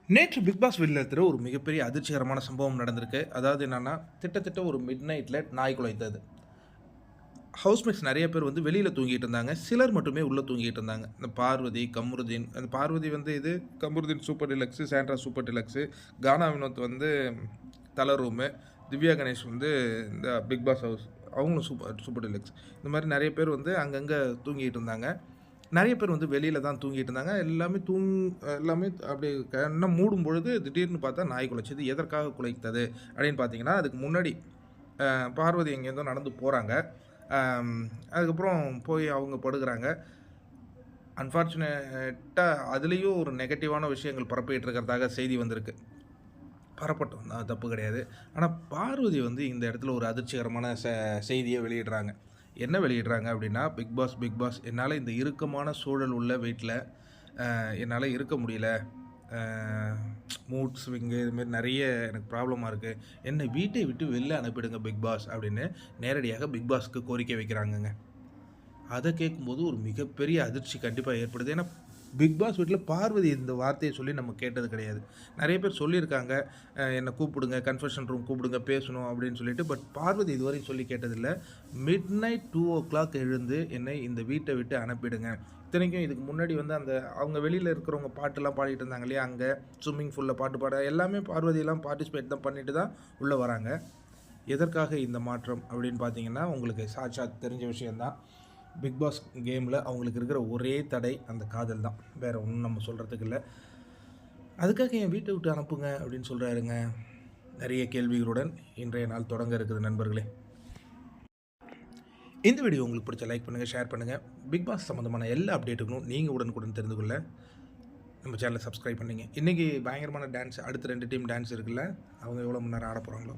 நேற்று big pass வெளியில ஒரு மிகப்பெரிய அதிர்ச்சிகரமான சம்பவம் நடந்திருக்கு. அதாவது என்னன்னா, கிட்டத்தட்ட ஒரு மிட் நைட்ல நாய் குலைத்தது. ஹவுஸ்மேட்ஸ் நெறைய பேர் வந்து வெளியில தூங்கிட்டு இருந்தாங்க. சிலர் மட்டுமே உள்ள தூங்கிட்டு இருந்தாங்க. இந்த பார்வதி, கமருதீன் அந்த பார்வதி வந்து Kamarudeen super deluxe, Sandra super deluxe, Gana Vinoth வந்து தல ரூமு, திவ்யா கணேஷ் வந்து இந்த பிக் பாஸ் ஹவுஸ் அவங்களும் சூப்பர் சூப்பர் டிலக்ஸ். இந்த மாரி நெறைய பேர் வந்து அங்கங்க தூங்கிட்டு இருந்தாங்க. நெறைய பேர் வந்து வெளியில தான் தூங்கிட்டு இருந்தாங்க. எல்லாமே அப்படியே கண்ண மூடும் பொழுது திடீர்னு பார்த்தா நாய் குலைச்சது. எதற்காக குலைத்தது அப்படின்னு பார்த்தீங்கன்னா, அதுக்கு முன்னாடி அ பார்வதி எங்கேருந்தோ நடந்து போறாங்க. அம் அதுக்கப்புறம் போய் அவங்க படுக்குறாங்க. அன்பார்ச்சுனேட்டா அதிலேயும் ஒரு நெகட்டிவான விஷயங்கள் பரப்பிட்டு இருக்கிறதாக செய்தி வந்திருக்கு. பரப்பட்டும். தப்பு கிடையாது. ஆனா பார்வதி வந்து இந்த இடத்துல ஒரு அதிர்ச்சிகரமான செய்திய வெளியிடுறாங்க. என்ன வெளியிடுறாங்க அப்படின்னா, பிக் பாஸ் என்னால இந்த இறுக்கமான சூழல் உள்ள வீட்ல என்னால இருக்க முடியல. அ மூட் ஸ்விங்கு இதுமாரி நெறைய எனக்கு ப்ராப்ளமா இருக்கு. என்ன வீட்டை விட்டு வெளில அனுப்பிடுங்க பிக் பாஸ் அப்படின்னு நேரடியாக பிக் பாஸ்க்கு கோரிக்கை வைக்கிறாங்கங்க. அத கேட்கும்போது ஒரு மிகப்பெரிய அதிர்ச்சி கண்டிப்பா ஏற்படுது. ஏன்னா, பிக் பாஸ் வீட்ல பார்வதி இந்த வார்த்தைய சொல்லி நம்ம கேட்டது கிடையாது. நெறைய பேர் சொல்லியிருக்காங்க. என்ன கூப்பிடுங்க, கன்ஃபெஷன் ரூம் கூப்பிடுங்க, பேசணும் அப்படின்னு சொல்லிட்டு. பட் பார்வதி இதுவரையும் சொல்லி கேட்டதில்ல. மிட் நைட் 2:00 எழுந்து என்னை இந்த வீட்ட விட்டு அனுப்பிடுங்க. இத்தனைக்கும் இதுக்கு முன்னாடி வந்து அந்த அவங்க வெளியில இருக்கிறவங்க பாட்டுலாம் பாடிட்டு இருந்தாங்க இல்லையா? அங்க ஸ்விம்மிங் பூல்ல பாட்டு பாட எல்லாமே பார்வதிலாம் பார்ட்டிசிபேட் தான் பண்ணிட்டு தான் உள்ள வராங்க. எதற்காக இந்த மாற்றம் அப்படின்னு பார்த்தீங்கன்னா, உங்களுக்கு சாட்சாத் தெரிஞ்ச விஷயம் தான். பிக் பாஸ் கேமில் அவங்களுக்கு இருக்கிற ஒரே தடை அந்த காதல் தான். வேறு ஒன்றும் நம்ம சொல்கிறதுக்கு இல்ல. அதுக்காக என் வீட்டை விட்டு அனுப்புங்க அப்படின்னு சொல்கிறாருங்க. நிறைய கேள்விகளுடன் இன்றைய நாள் தொடங்க இருக்குது நண்பர்களே. இந்த வீடியோ உங்களுக்கு பிடிச்ச லைக் பண்ணுங்கள், ஷேர் பண்ணுங்கள். பிக் பாஸ் சம்மந்தமான எல்லா அப்டேட்டுகளும் நீங்கள் உடனுக்குடன் தெரிந்து கொள்ள நம்ம சேனலை சப்ஸ்கிரைப் பண்ணிங்க. இன்றைக்கி பயங்கரமான டான்ஸ், அடுத்த 2 டீம் டான்ஸ் இருக்குல்ல, அவங்க எவ்வளோ மணி நேரம் ஆட போகிறாங்களோ.